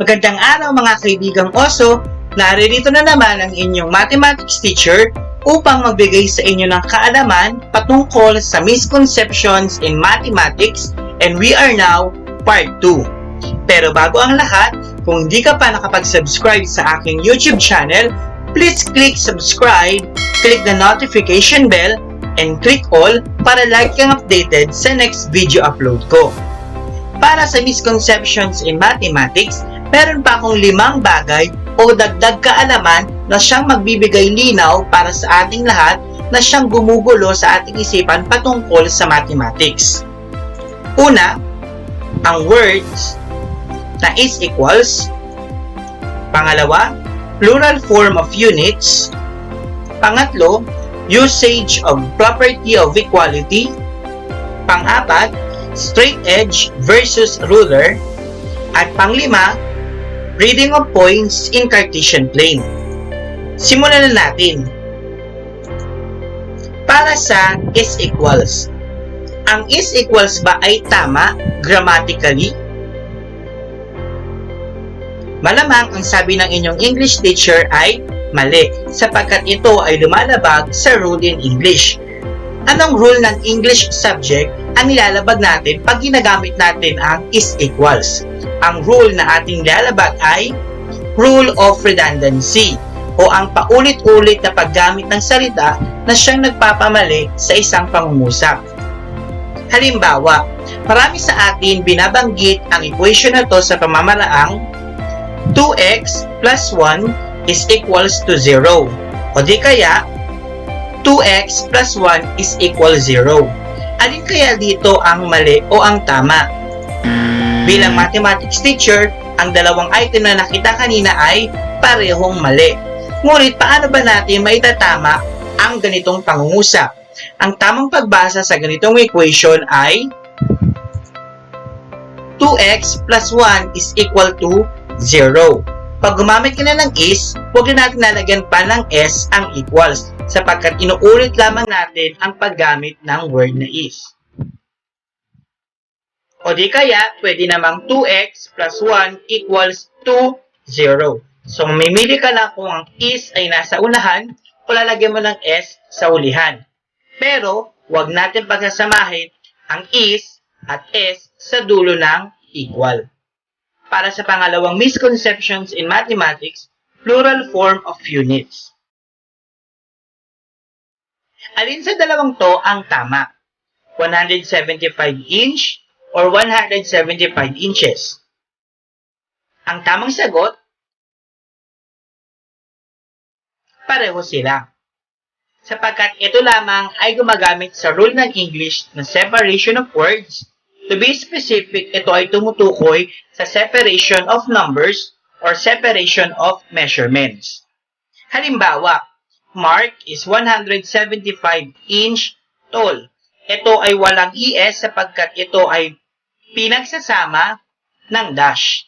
Magandang araw mga kaibigang oso, naririto na naman ang inyong mathematics teacher upang magbigay sa inyo ng kaalaman patungkol sa misconceptions in mathematics, and we are now part 2. Pero bago ang lahat, kung hindi ka pa nakapag-subscribe sa aking YouTube channel, please click subscribe, click the notification bell, and click all para lagi kang updated sa next video upload ko. Para sa misconceptions in mathematics, meron pa akong 5 bagay o dagdag kaalaman na siyang magbibigay linaw para sa ating lahat na siyang gumugulo sa ating isipan patungkol sa mathematics. Una, ang words na is equals. Pangalawa, plural form of units. Pangatlo, usage of property of equality. Pang-apat, straight edge versus ruler. At pang-5, reading of points in Cartesian plane. Simulan na natin. Para sa is equals. Ang is equals ba ay tama grammatically? Malamang ang sabi ng inyong English teacher ay mali, sapagkat ito ay lumalabag sa rule in English. Anong rule ng English subject ang nilalabag natin pag ginagamit natin ang is equals? Ang rule na ating nilalabag ay rule of redundancy o ang paulit-ulit na paggamit ng salita na siyang nagpapamali sa isang pangungusap. Halimbawa, marami sa atin binabanggit ang equation na to sa pamamalaang 2x plus 1 is equals to 0 o di kaya 2x plus 1 is equal 0. Alin kaya dito ang mali o ang tama? Bilang mathematics teacher, ang dalawang item na nakita kanina ay parehong mali. Ngunit paano ba natin maitatama ang ganitong pangungusap? Ang tamang pagbasa sa ganitong equation ay 2x plus 1 is equal to 0. Pag gumamit ka na ng is, huwag na natin lalagyan pa ng s ang equals, sapagkat inuulit lamang natin ang paggamit ng word na is. O di kaya, pwede namang 2x plus 1 equals to 0. So, mamimili ka lang kung ang is ay nasa unahan o lalagyan mo ng s sa ulihan. Pero, huwag natin pagsasamahin ang is at s sa dulo ng equal. Para sa pangalawang misconceptions in mathematics, plural form of units. Alin sa dalawang to ang tama? 175 inch or 175 inches? Ang tamang sagot, pareho sila. Sapagkat ito lamang ay gumagamit sa rule ng English na separation of words. To be specific, ito ay tumutukoy sa separation of numbers or separation of measurements. Halimbawa, Mark is 175 inch tall. Ito ay walang es sapagkat ito ay pinagsasama ng dash.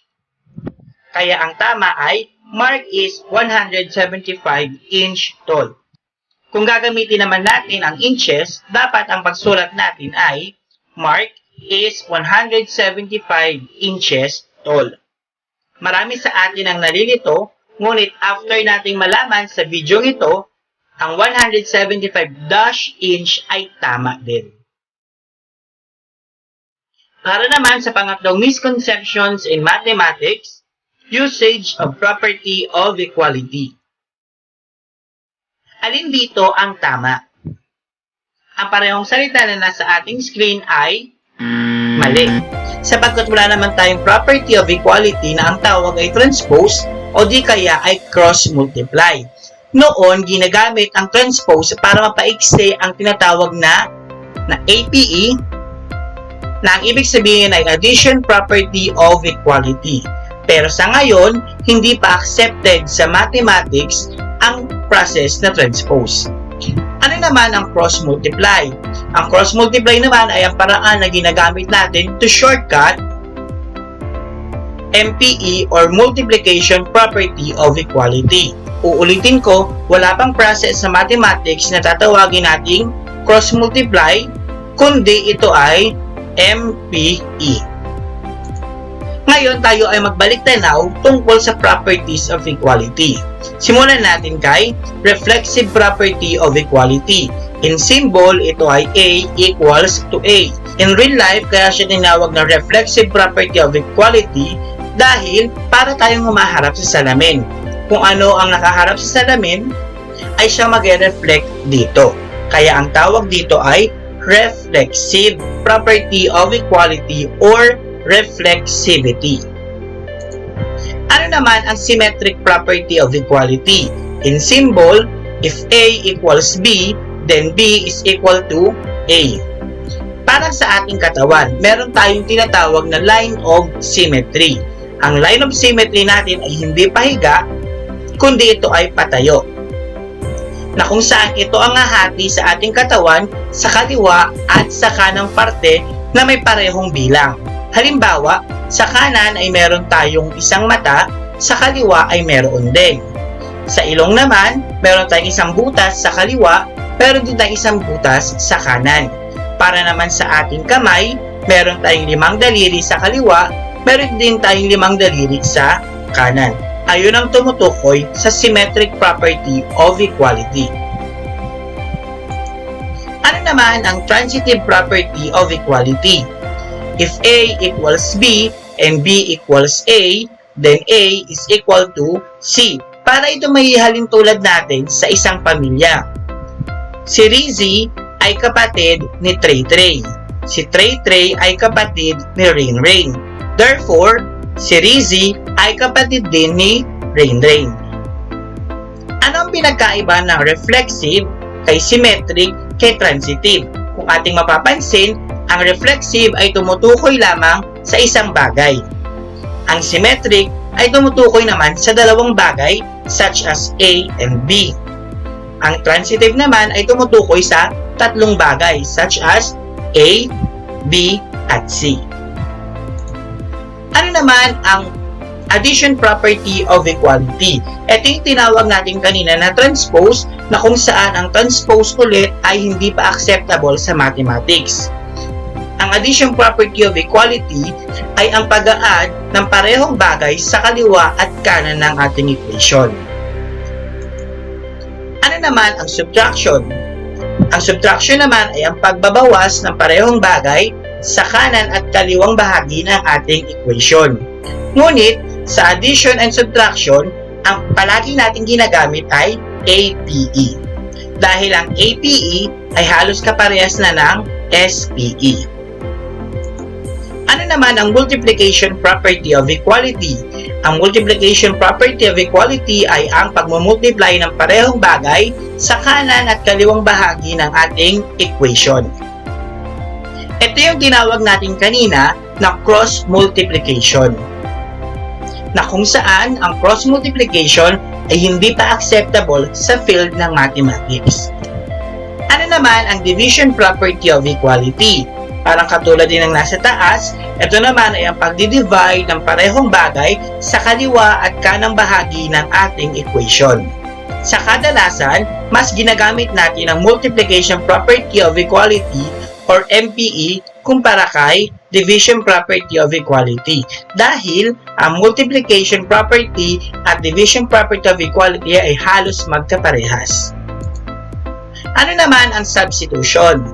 Kaya ang tama ay Mark is 175 inch tall. Kung gagamitin naman natin ang inches, dapat ang pagsulat natin ay Mark is 175 inches tall. Marami sa atin ang nalilito, ngunit after nating malaman sa video ito, ang 175 inch ay tama din. Para naman sa pangatlong misconceptions in mathematics, usage of property of equality. Alin dito ang tama? Ang parehong salita na nasa ating screen ay mali. Sapagkat wala naman tayong property of equality na ang tawag ay transpose o di kaya ay cross-multiply. Noon, ginagamit ang transpose para mapaiksi ang tinatawag na APE na ang ibig sabihin ay addition property of equality. Pero sa ngayon, hindi pa accepted sa mathematics ang process na transpose. Ano naman ang cross-multiply? Ang cross-multiply naman ay ang paraan na ginagamit natin to shortcut MPE or multiplication property of equality. Uulitin ko, wala pang process sa mathematics na tatawagin nating cross-multiply, kundi ito ay MPE. Ngayon, tayo ay magbalik tanaw tungkol sa properties of equality. Simulan natin kay reflexive property of equality. In symbol, ito ay A equals to A. In real life, kaya siya tinawag na reflexive property of equality dahil para tayong humaharap sa salamin. Kung ano ang nakaharap sa salamin, ay siya mag-reflect dito. Kaya ang tawag dito ay reflexive property of equality or reflexivity. Ano naman ang symmetric property of equality? In symbol, if A equals B, then B is equal to A. Para sa ating katawan, meron tayong tinatawag na line of symmetry. Ang line of symmetry natin ay hindi pahiga, kundi ito ay patayo, na kung saan ito ang hahati sa ating katawan sa kaliwa at sa kanang parte na may parehong bilang. Halimbawa, sa kanan ay meron tayong isang mata, sa kaliwa ay meron din. Sa ilong naman, meron tayong isang butas sa kaliwa, meron din tayong isang butas sa kanan. Para naman sa ating kamay, meron tayong 5 daliri sa kaliwa, meron din tayong 5 daliri sa kanan. Ayun ang tumutukoy sa symmetric property of equality. Ano naman ang transitive property of equality? If A equals B and B equals A, then A is equal to C. Para ito maihalin tulad natin sa isang pamilya. Si Rizzy ay kapatid ni Trey Trey. Si Trey Trey ay kapatid ni Rain Rain. Therefore, si Rizzy ay kapatid din ni Rain Rain. Ano ang pinagkaiba ng reflexive kay symmetric kay transitive? Kung ating mapapansin, ang reflexive ay tumutukoy lamang sa isang bagay. Ang symmetric ay tumutukoy naman sa dalawang bagay such as A and B. Ang transitive naman ay tumutukoy sa 3 bagay such as A, B, at C. Ano naman ang addition property of equality? Ito yung tinawag natin kanina na transpose, na kung saan ang transpose ulit ay hindi pa acceptable sa mathematics. Ang addition property of equality ay ang pag-a-add ng parehong bagay sa kaliwa at kanan ng ating equation. Ano naman ang subtraction? Ang subtraction naman ay ang pagbabawas ng parehong bagay sa kanan at kaliwang bahagi ng ating equation. Ngunit, sa addition and subtraction, ang palagi natin ginagamit ay APE. Dahil ang APE ay halos kaparehas na ng SPE. Ano naman ang multiplication property of equality? Ang multiplication property of equality ay ang pagmumultiply ng parehong bagay sa kanan at kaliwang bahagi ng ating equation. Ito yung tinawag natin kanina na cross multiplication, na kung saan ang cross multiplication ay hindi pa acceptable sa field ng mathematics. Ano naman ang division property of equality? Parang katulad din ng nasa taas, ito naman ay ang pagdidivide ng parehong bagay sa kaliwa at kanang bahagi ng ating equation. Sa kadalasan, mas ginagamit natin ang multiplication property of equality or MPE kumpara kay division property of equality. Dahil ang multiplication property at division property of equality ay halos magkaparehas. Ano naman ang substitution?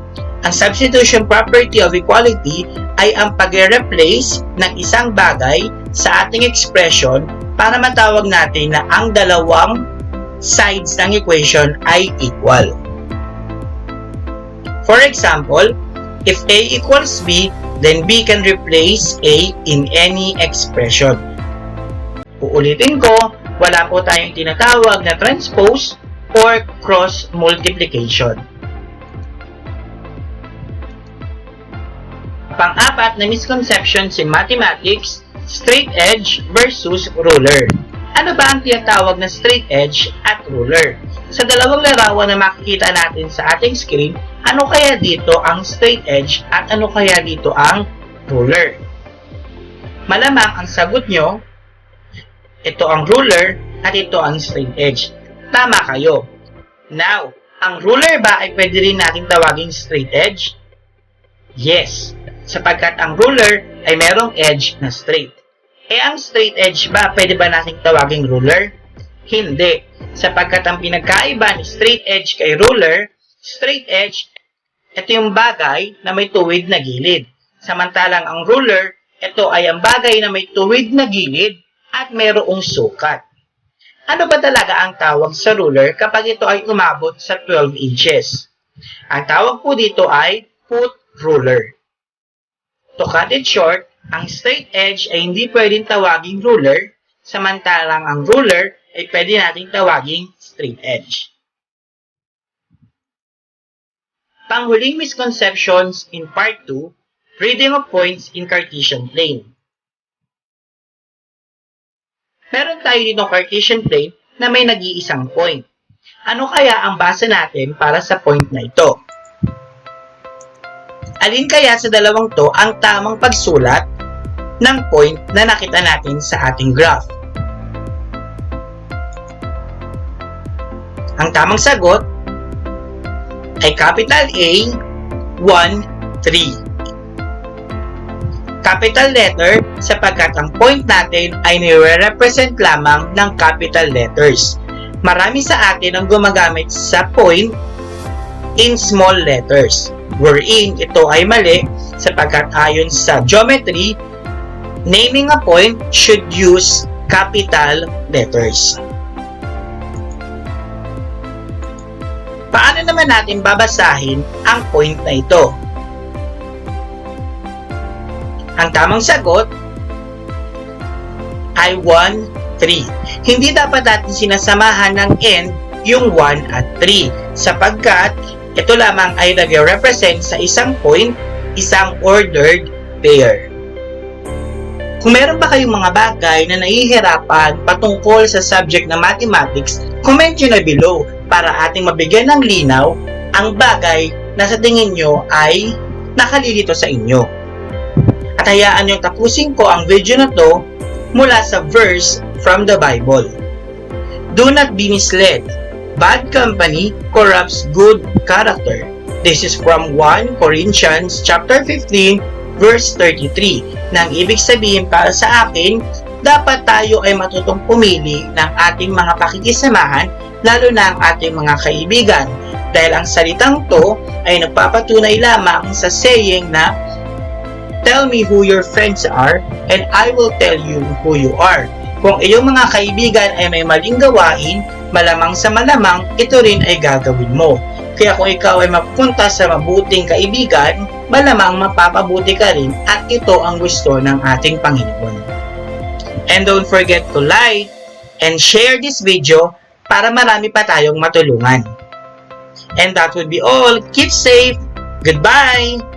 Ang substitution property of equality ay ang pag-replace ng isang bagay sa ating expression para matawag natin na ang dalawang sides ng equation ay equal. For example, if A equals B, then B can replace A in any expression. Uulitin ko, wala po tayong tinatawag na transpose or cross multiplication. Pang-apat na misconception in mathematics, straight edge versus ruler. Ano ba ang tinatawag na straight edge at ruler? Sa dalawang larawan na makikita natin sa ating screen, ano kaya dito ang straight edge at ano kaya dito ang ruler? Malamang ang sagot nyo, ito ang ruler at ito ang straight edge. Tama kayo. Now, ang ruler ba ay pwede rin natin tawaging straight edge? Yes, sapagkat ang ruler ay merong edge na straight. Ang straight edge ba, pwede ba nating tawaging ruler? Hindi. Sapagkat ang pinagkaiba ni straight edge kay ruler, straight edge, ito yung bagay na may tuwid na gilid. Samantalang ang ruler, ito ay ang bagay na may tuwid na gilid at mayroong sukat. Ano ba talaga ang tawag sa ruler kapag ito ay umabot sa 12 inches? Ang tawag po dito ay foot ruler. To cut it short, ang straight edge ay hindi pwedeng tawaging ruler, samantalang ang ruler ay pwede nating tawaging straight edge. Panghuling misconceptions in Part 2, Reading of Points in Cartesian Plane. Meron tayo dito Cartesian Plane na may nag-iisang point. Ano kaya ang base natin para sa point na ito? Alin kaya sa dalawang to ang tamang pagsulat ng point na nakita natin sa ating graph? Ang tamang sagot ay capital A, 1, 3. Capital letter sapagkat ang point natin ay nire-represent lamang ng capital letters. Marami sa atin ang gumagamit sa point in small letters, wherein ito ay mali sapagkat ayon sa geometry, naming a point should use capital letters. Paano naman natin babasahin ang point na ito? Ang tamang sagot ay 1, 3. Hindi dapat natin sinasamahan ng n yung 1 at 3 sapagkat ito lamang ay nag-represent sa isang point, isang ordered pair. Kung meron pa kayong mga bagay na nahihirapan patungkol sa subject na mathematics, comment nyo na below para ating mabigyan ng linaw ang bagay na sa tingin nyo ay nakalilito sa inyo. At hayaan nyo tapusin ko ang video na to mula sa verse from the Bible. Do not be misled. Bad company corrupts good character. This is from 1 Corinthians chapter 15 verse 33. Nang ibig sabihin para sa akin, dapat tayo ay matutong pumili ng ating mga pakikisamahan, lalo na ang ating mga kaibigan. Dahil ang salitang to ay nagpapatunay lamang sa saying na tell me who your friends are and I will tell you who you are. Kung iyong mga kaibigan ay may maling gawain, malamang sa malamang, ito rin ay gagawin mo. Kaya kung ikaw ay mapunta sa mabuting kaibigan, malamang mapapabuti ka rin at ito ang gusto ng ating Panginoon. And don't forget to like and share this video para marami pa tayong matulungan. And that would be all. Keep safe. Goodbye!